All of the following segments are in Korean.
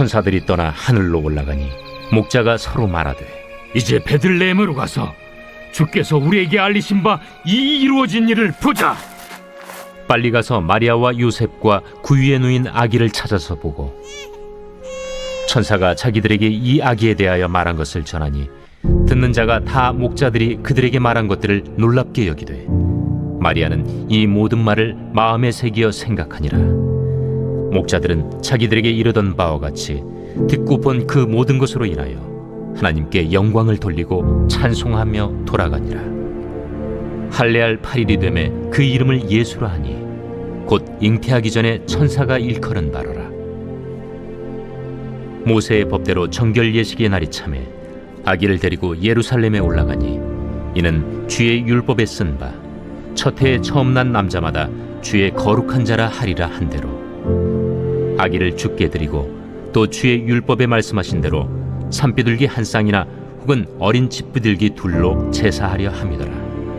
천사들이 떠나 하늘로 올라가니 목자가 서로 말하되 이제 베들레헴으로 가서 주께서 우리에게 알리신 바 이 이루어진 일을 보자. 빨리 가서 마리아와 요셉과 구유에 누인 아기를 찾아서 보고 천사가 자기들에게 이 아기에 대하여 말한 것을 전하니 듣는 자가 다 목자들이 그들에게 말한 것들을 놀랍게 여기되 마리아는 이 모든 말을 마음에 새기어 생각하니라. 목자들은 자기들에게 이르던 바와 같이 듣고 본 그 모든 것으로 인하여 하나님께 영광을 돌리고 찬송하며 돌아가니라. 할례할 8일이 되매 그 이름을 예수라 하니 곧 잉태하기 전에 천사가 일컬은 바로라. 모세의 법대로 정결 예식의 날이 차매 아기를 데리고 예루살렘에 올라가니 이는 주의 율법에 쓴 바 첫 해에 처음 난 남자마다 주의 거룩한 자라 하리라 한 대로 아기를 주께 드리고 또 주의 율법에 말씀하신 대로 산비둘기 한 쌍이나 혹은 어린 집비둘기 둘로 제사하려 함이더라.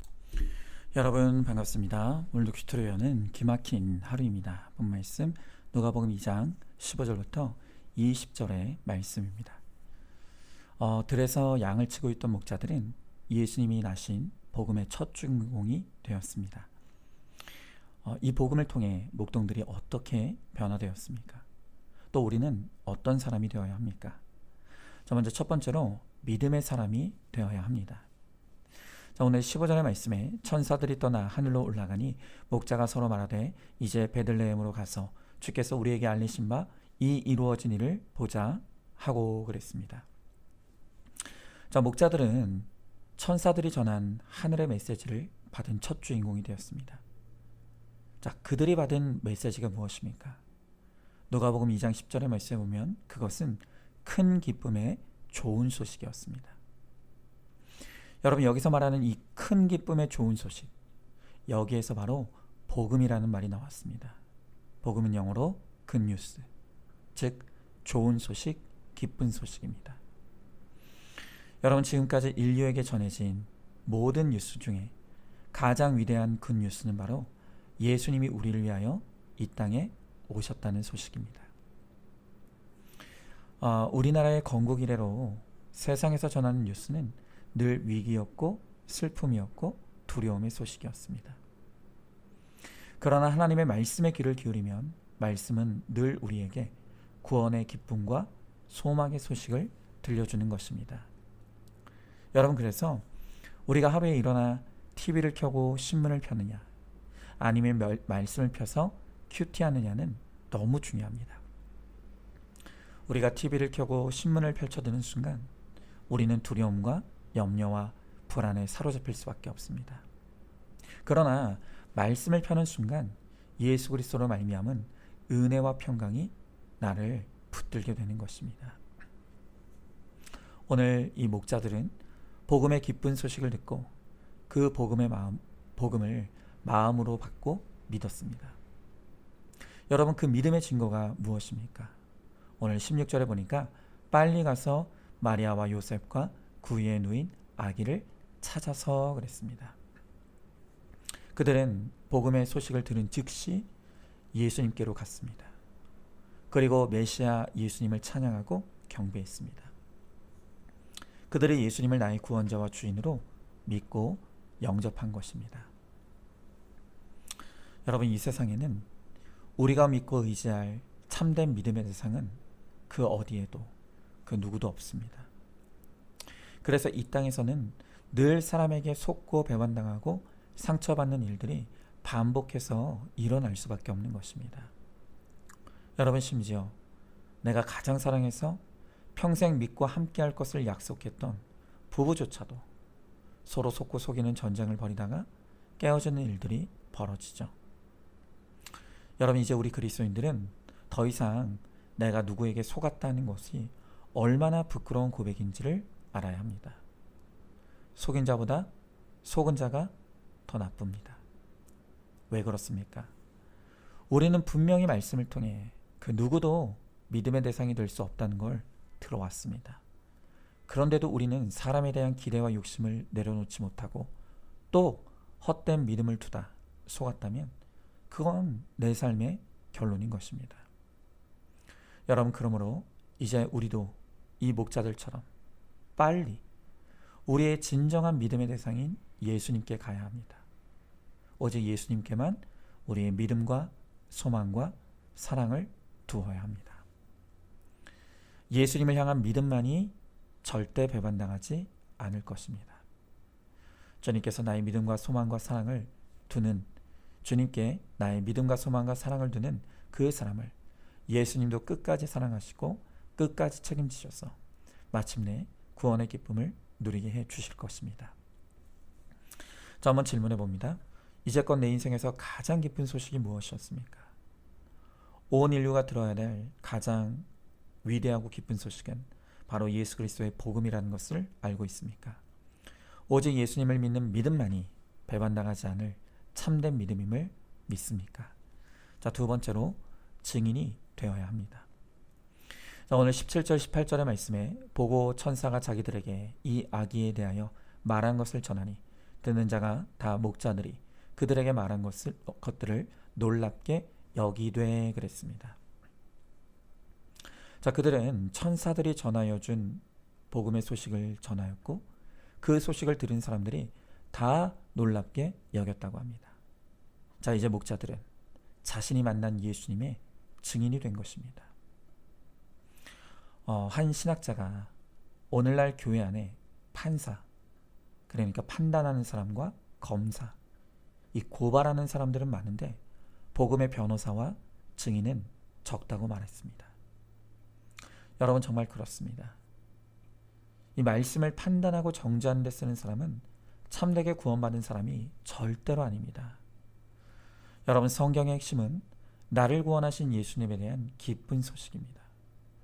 여러분 반갑습니다. 오늘도 큐토리어는 기막힌 하루입니다. 본 말씀 누가복음 2장 15절부터 20절의 말씀입니다. 들에서 양을 치고 있던 목자들은 예수님이 나신 복음의 첫 주인공이 되었습니다. 이 복음을 통해 목동들이 어떻게 변화되었습니까? 또 우리는 어떤 사람이 되어야 합니까? 자, 먼저 첫 번째로 믿음의 사람이 되어야 합니다. 자, 오늘 15절의 말씀에 천사들이 떠나 하늘로 올라가니 목자가 서로 말하되 이제 베들레헴으로 가서 주께서 우리에게 알리신 바 이 이루어진 일을 보자 하고 그랬습니다. 자, 목자들은 천사들이 전한 하늘의 메시지를 받은 첫 주인공이 되었습니다. 자, 그들이 받은 메시지가 무엇입니까? 누가복음 2장 10절의 말씀에 보면 그것은 큰 기쁨의 좋은 소식이었습니다. 여러분, 여기서 말하는 이 큰 기쁨의 좋은 소식, 여기에서 바로 복음이라는 말이 나왔습니다. 복음은 영어로 굿뉴스, 즉 좋은 소식, 기쁜 소식입니다. 여러분, 지금까지 인류에게 전해진 모든 뉴스 중에 가장 위대한 굿뉴스는 바로 예수님이 우리를 위하여 이 땅에 오셨다는 소식입니다. 우리나라의 건국 이래로 세상에서 전하는 뉴스는 늘 위기였고 슬픔이었고 두려움의 소식이었습니다. 그러나 하나님의 말씀에 귀를 기울이면 말씀은 늘 우리에게 구원의 기쁨과 소망의 소식을 들려주는 것입니다. 여러분, 그래서 우리가 하루에 일어나 TV를 켜고 신문을 펴느냐 아니면 말씀을 펴서 큐티하느냐는 너무 중요합니다. 우리가 TV를 켜고 신문을 펼쳐드는 순간 우리는 두려움과 염려와 불안에 사로잡힐 수밖에 없습니다. 그러나 말씀을 펴는 순간 예수 그리스도로 말미암은 은혜와 평강이 나를 붙들게 되는 것입니다. 오늘 이 목자들은 복음의 기쁜 소식을 듣고 그 복음을 마음으로 받고 믿었습니다. 여러분, 그 믿음의 증거가 무엇입니까? 오늘 16절에 보니까 빨리 가서 마리아와 요셉과 구유에 누인 아기를 찾아서 그랬습니다. 그들은 복음의 소식을 들은 즉시 예수님께로 갔습니다. 그리고 메시아 예수님을 찬양하고 경배했습니다. 그들이 예수님을 나의 구원자와 주인으로 믿고 영접한 것입니다. 여러분, 이 세상에는 우리가 믿고 의지할 참된 믿음의 대상은 그 어디에도 그 누구도 없습니다. 그래서 이 땅에서는 늘 사람에게 속고 배반당하고 상처받는 일들이 반복해서 일어날 수밖에 없는 것입니다. 여러분, 심지어 내가 가장 사랑해서 평생 믿고 함께할 것을 약속했던 부부조차도 서로 속고 속이는 전쟁을 벌이다가 깨어지는 일들이 벌어지죠. 여러분, 이제 우리 그리스도인들은 더 이상 내가 누구에게 속았다는 것이 얼마나 부끄러운 고백인지를 알아야 합니다. 속인 자보다 속은 자가 더 나쁩니다. 왜 그렇습니까? 우리는 분명히 말씀을 통해 그 누구도 믿음의 대상이 될 수 없다는 걸 들어왔습니다. 그런데도 우리는 사람에 대한 기대와 욕심을 내려놓지 못하고 또 헛된 믿음을 두다 속았다면 그건 내 삶의 결론인 것입니다. 여러분, 그러므로 이제 우리도 이 목자들처럼 빨리 우리의 진정한 믿음의 대상인 예수님께 가야 합니다. 오직 예수님께만 우리의 믿음과 소망과 사랑을 두어야 합니다. 예수님을 향한 믿음만이 절대 배반당하지 않을 것입니다. 주님께서 나의 믿음과 소망과 사랑을 두는, 주님께 나의 믿음과 소망과 사랑을 두는 그 사람을 예수님도 끝까지 사랑하시고 끝까지 책임지셔서 마침내 구원의 기쁨을 누리게 해 주실 것입니다. 자, 한번 질문해 봅니다. 이제껏 내 인생에서 가장 기쁜 소식이 무엇이었습니까? 온 인류가 들어야 될 가장 위대하고 기쁜 소식은 바로 예수 그리스도의 복음이라는 것을 알고 있습니까? 오직 예수님을 믿는 믿음만이 배반당하지 않을 참된 믿음임을 믿습니까? 자, 두 번째로 증인이 되어야 합니다. 자, 오늘 17절 18절의 말씀에 보고 천사가 자기들에게 이 아기에 대하여 말한 것을 전하니 듣는 자가 다 목자들이 그들에게 말한 것들을 놀랍게 여기되 그랬습니다. 자, 그들은 천사들이 전하여 준 복음의 소식을 전하였고 그 소식을 들은 사람들이 다 놀랍게 여겼다고 합니다. 자, 이제 목자들은 자신이 만난 예수님의 증인이 된 것입니다. 한 신학자가 오늘날 교회 안에 판사, 그러니까 판단하는 사람과 검사, 이 고발하는 사람들은 많은데 복음의 변호사와 증인은 적다고 말했습니다. 여러분, 정말 그렇습니다. 이 말씀을 판단하고 정죄하는 데 쓰는 사람은 참되게 구원받은 사람이 절대로 아닙니다. 여러분, 성경의 핵심은 나를 구원하신 예수님에 대한 기쁜 소식입니다.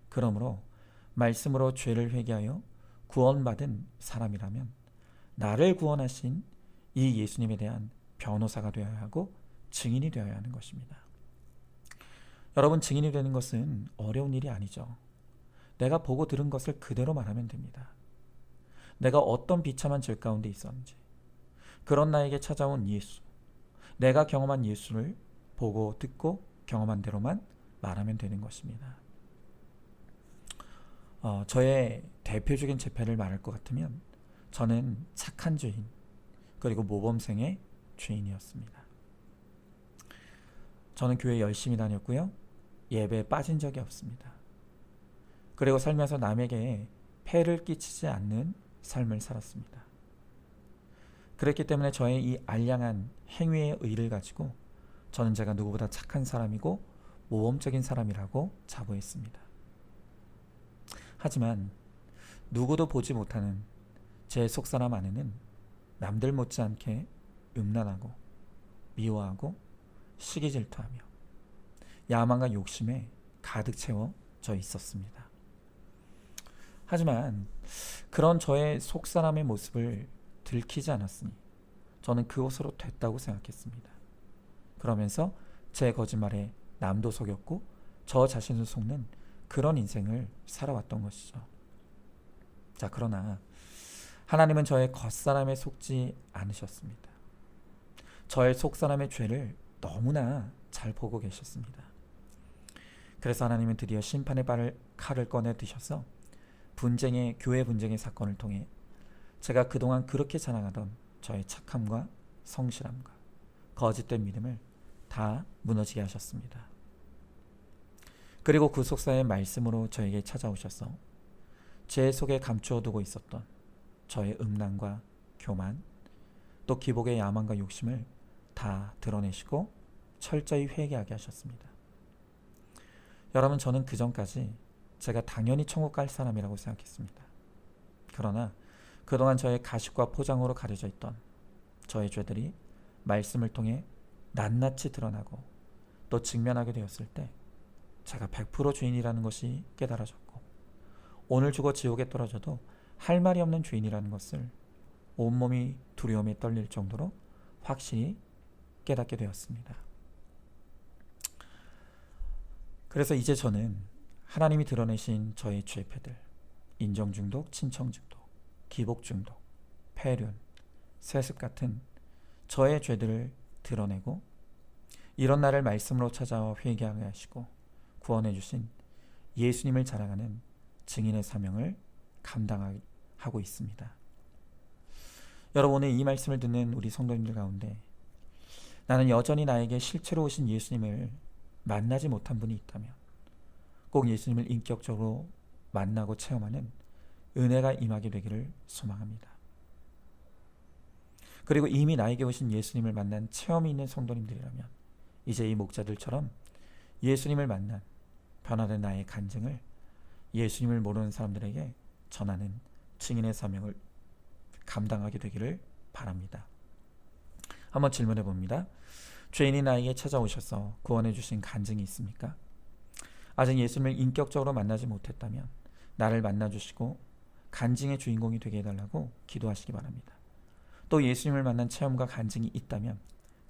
그러므로 말씀으로 죄를 회개하여 구원받은 사람이라면 나를 구원하신 이 예수님에 대한 변호사가 되어야 하고 증인이 되어야 하는 것입니다. 여러분, 증인이 되는 것은 어려운 일이 아니죠. 내가 보고 들은 것을 그대로 말하면 됩니다. 내가 어떤 비참한 죄 가운데 있었는지, 그런 나에게 찾아온 예수, 내가 경험한 예수를 보고 듣고 경험한 대로만 말하면 되는 것입니다. 저의 대표적인 재패를 말할 것 같으면 저는 착한 죄인, 그리고 모범생의 죄인이었습니다. 저는 교회 열심히 다녔고요. 예배에 빠진 적이 없습니다. 그리고 살면서 남에게 폐를 끼치지 않는 삶을 살았습니다. 그랬기 때문에 저의 이 알량한 행위의 의를 가지고 저는 제가 누구보다 착한 사람이고 모범적인 사람이라고 자부했습니다. 하지만 누구도 보지 못하는 제 속사람 안에는 남들 못지않게 음란하고 미워하고 시기질투하며 야망과 욕심에 가득 채워져 있었습니다. 하지만 그런 저의 속사람의 모습을 들키지 않았으니 저는 그것으로 됐다고 생각했습니다. 그러면서 제 거짓말에 남도 속였고 저 자신을 속는 그런 인생을 살아왔던 것이죠. 자, 그러나 하나님은 저의 겉사람에 속지 않으셨습니다. 저의 속사람의 죄를 너무나 잘 보고 계셨습니다. 그래서 하나님은 드디어 심판의 칼을 꺼내 드셔서 교회 분쟁의 사건을 통해 제가 그동안 그렇게 자랑하던 저의 착함과 성실함과 거짓된 믿음을 다 무너지게 하셨습니다. 그리고 구속사의 말씀으로 저에게 찾아오셔서 제 속에 감추어 두고 있었던 저의 음란과 교만, 또 기복의 야망과 욕심을 다 드러내시고 철저히 회개하게 하셨습니다. 여러분, 저는 그전까지 제가 당연히 천국 갈 사람이라고 생각했습니다. 그러나 그동안 저의 가식과 포장으로 가려져 있던 저의 죄들이 말씀을 통해 낱낱이 드러나고 또 직면하게 되었을 때 제가 100% 죄인이라는 것이 깨달아졌고 오늘 죽어 지옥에 떨어져도 할 말이 없는 죄인이라는 것을 온몸이 두려움에 떨릴 정도로 확실히 깨닫게 되었습니다. 그래서 이제 저는 하나님이 드러내신 저의 죄패들, 인정중독, 친청중독, 기복중독, 폐륜, 세습 같은 저의 죄들을 드러내고 이런 나를 말씀으로 찾아와 회개하게 하시고 구원해 주신 예수님을 자랑하는 증인의 사명을 감당하고 있습니다. 여러분, 오늘 이 말씀을 듣는 우리 성도님들 가운데 나는 여전히 나에게 실체로 오신 예수님을 만나지 못한 분이 있다면 꼭 예수님을 인격적으로 만나고 체험하는 은혜가 임하게 되기를 소망합니다. 그리고 이미 나에게 오신 예수님을 만난 체험이 있는 성도님들이라면 이제 이 목자들처럼 예수님을 만난 변화된 나의 간증을 예수님을 모르는 사람들에게 전하는 증인의 사명을 감당하게 되기를 바랍니다. 한번 질문해 봅니다. 죄인이 나에게 찾아오셔서 구원해 주신 간증이 있습니까? 아직 예수님을 인격적으로 만나지 못했다면 나를 만나주시고 간증의 주인공이 되게 해달라고 기도하시기 바랍니다. 또 예수님을 만난 체험과 간증이 있다면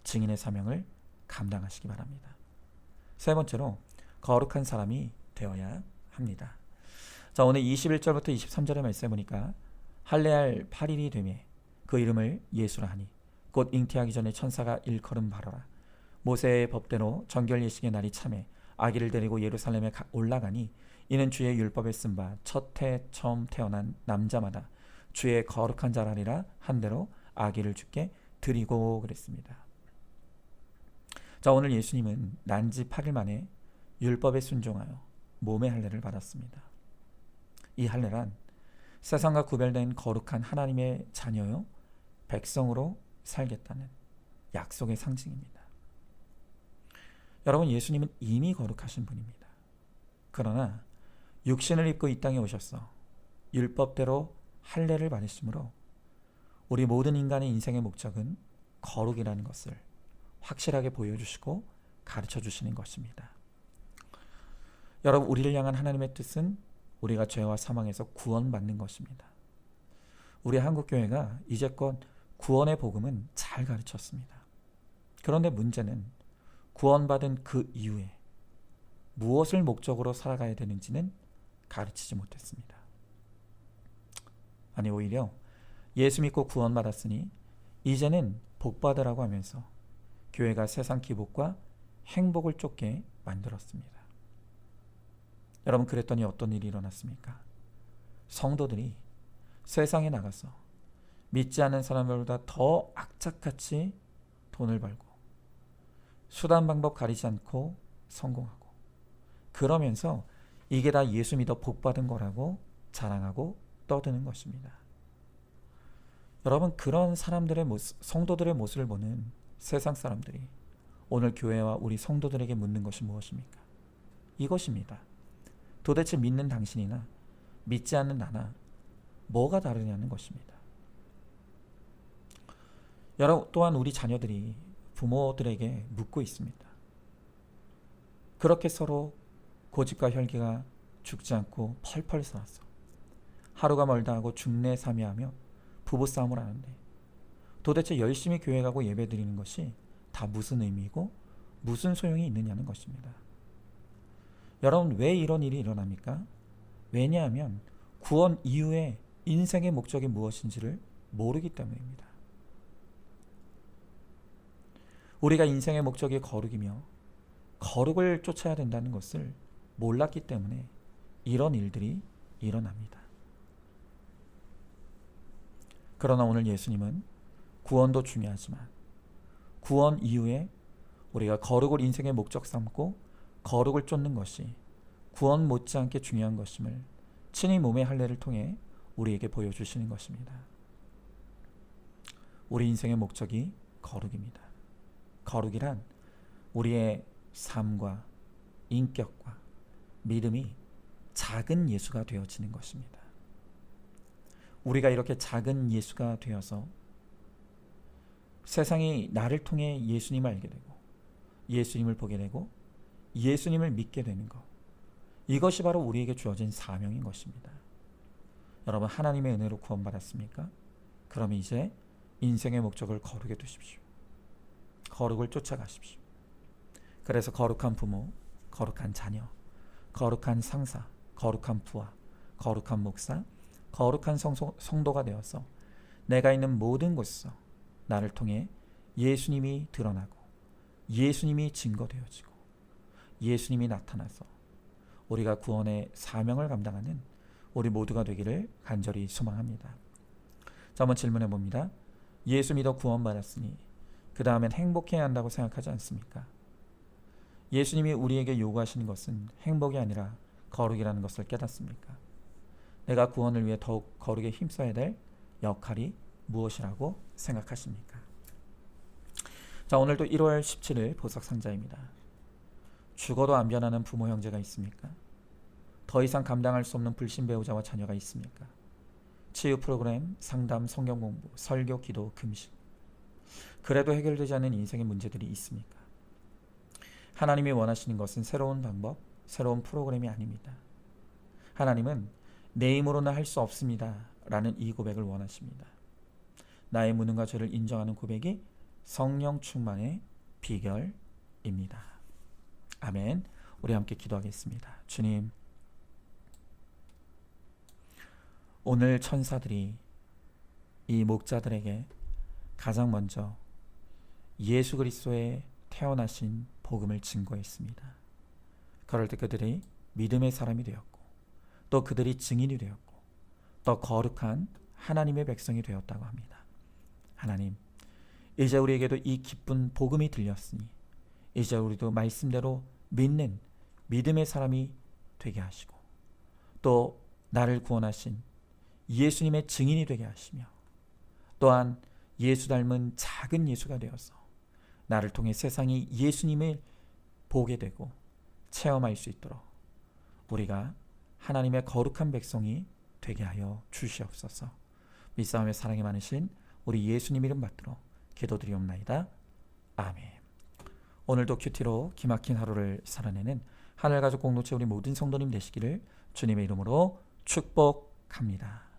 증인의 사명을 감당하시기 바랍니다. 세 번째로 거룩한 사람이 되어야 합니다. 자, 오늘 21절부터 23절의 말씀에 보니까 할례할 8일이 되매 그 이름을 예수라 하니 곧 잉태하기 전에 천사가 일컬음 바로라. 모세의 법대로 정결 예식의 날이 참에 아기를 데리고 예루살렘에 올라가니 이는 주의 율법에 쓴 바 첫 해 처음 태어난 남자마다 주의 거룩한 자라리라 한 대로 아기를 주께 드리고 그랬습니다. 자, 오늘 예수님은 난지 8일 만에 율법에 순종하여 몸의 할례를 받았습니다. 이 할례란 세상과 구별된 거룩한 하나님의 자녀요 백성으로 살겠다는 약속의 상징입니다. 여러분, 예수님은 이미 거룩하신 분입니다. 그러나 육신을 입고 이 땅에 오셔서 율법대로 할례를 받으심으로 우리 모든 인간의 인생의 목적은 거룩이라는 것을 확실하게 보여주시고 가르쳐 주시는 것입니다. 여러분, 우리를 향한 하나님의 뜻은 우리가 죄와 사망에서 구원받는 것입니다. 우리 한국교회가 이제껏 구원의 복음은 잘 가르쳤습니다. 그런데 문제는 구원받은 그 이후에 무엇을 목적으로 살아가야 되는지는 가르치지 못했습니다. 아니, 오히려 예수 믿고 구원받았으니 이제는 복받으라고 하면서 교회가 세상 기복과 행복을 쫓게 만들었습니다. 여러분, 그랬더니 어떤 일이 일어났습니까? 성도들이 세상에 나가서 믿지 않는 사람들보다 더 악착같이 돈을 벌고 수단 방법 가리지 않고 성공하고 그러면서 이게 다 예수 믿어 복받은 거라고 자랑하고 떠드는 것입니다. 여러분, 그런 사람들의 모습, 성도들의 모습을 보는 세상 사람들이 오늘 교회와 우리 성도들에게 묻는 것이 무엇입니까? 이것입니다. 도대체 믿는 당신이나 믿지 않는 나나 뭐가 다르냐는 것입니다. 여러분, 또한 우리 자녀들이 부모들에게 묻고 있습니다. 그렇게 서로 고집과 혈기가 죽지 않고 펄펄 쏟아서 하루가 멀다 하고 중내삼이하며 부부싸움을 하는데 도대체 열심히 교회 가고 예배 드리는 것이 다 무슨 의미이고 무슨 소용이 있느냐는 것입니다. 여러분, 왜 이런 일이 일어납니까? 왜냐하면 구원 이후에 인생의 목적이 무엇인지를 모르기 때문입니다. 우리가 인생의 목적이 거룩이며 거룩을 쫓아야 된다는 것을 몰랐기 때문에 이런 일들이 일어납니다. 그러나 오늘 예수님은 구원도 중요하지만 구원 이후에 우리가 거룩을 인생의 목적 삼고 거룩을 쫓는 것이 구원 못지않게 중요한 것임을 친히 몸의 할례를 통해 우리에게 보여주시는 것입니다. 우리 인생의 목적이 거룩입니다. 거룩이란 우리의 삶과 인격과 믿음이 작은 예수가 되어지는 것입니다. 우리가 이렇게 작은 예수가 되어서 세상이 나를 통해 예수님을 알게 되고 예수님을 보게 되고 예수님을 믿게 되는 것, 이것이 바로 우리에게 주어진 사명인 것입니다. 여러분, 하나님의 은혜로 구원받았습니까? 그러면 이제 인생의 목적을 거룩에 두십시오. 거룩을 쫓아가십시오. 그래서 거룩한 부모, 거룩한 자녀, 거룩한 상사, 거룩한 부하, 거룩한 목사, 거룩한 성도가 되어서 내가 있는 모든 곳에서 나를 통해 예수님이 드러나고 예수님이 증거되어지고 예수님이 나타나서 우리가 구원의 사명을 감당하는 우리 모두가 되기를 간절히 소망합니다. 자, 한번 질문해 봅니다. 예수 믿어 구원받았으니 그 다음엔 행복해야 한다고 생각하지 않습니까? 예수님이 우리에게 요구하시는 것은 행복이 아니라 거룩이라는 것을 깨닫습니까? 내가 구원을 위해 더욱 거룩에 힘써야 될 역할이 무엇이라고 생각하십니까? 자, 오늘도 1월 17일 보석상자입니다. 죽어도 안 변하는 부모 형제가 있습니까? 더 이상 감당할 수 없는 불신 배우자와 자녀가 있습니까? 치유 프로그램, 상담, 성경 공부, 설교, 기도, 금식. 그래도 해결되지 않는 인생의 문제들이 있습니까? 하나님이 원하시는 것은 새로운 방법, 새로운 프로그램이 아닙니다. 하나님은 내 힘으로는 할 수 없습니다 라는 이 고백을 원하십니다. 나의 무능과 죄를 인정하는 고백이 성령 충만의 비결입니다. 아멘. 우리 함께 기도하겠습니다. 주님, 오늘 천사들이 이 목자들에게 가장 먼저 예수 그리스도의 태어나신 복음을 증거했습니다. 그럴 때 그들이 믿음의 사람이 되었고 또 그들이 증인이 되었고 또 거룩한 하나님의 백성이 되었다고 합니다. 하나님, 이제 우리에게도 이 기쁜 복음이 들렸으니 이제 우리도 말씀대로 믿는 믿음의 사람이 되게 하시고 또 나를 구원하신 예수님의 증인이 되게 하시며 또한 예수 닮은 작은 예수가 되어서 나를 통해 세상이 예수님을 보게 되고 체험할 수 있도록 우리가 하나님의 거룩한 백성이 되게 하여 주시옵소서. 믿사오며 사랑이 많으신 우리 예수님 이름 받들어 기도드리옵나이다. 아멘. 오늘도 큐티로 기막힌 하루를 살아내는 하늘가족 공동체 우리 모든 성도님 되시기를 주님의 이름으로 축복합니다.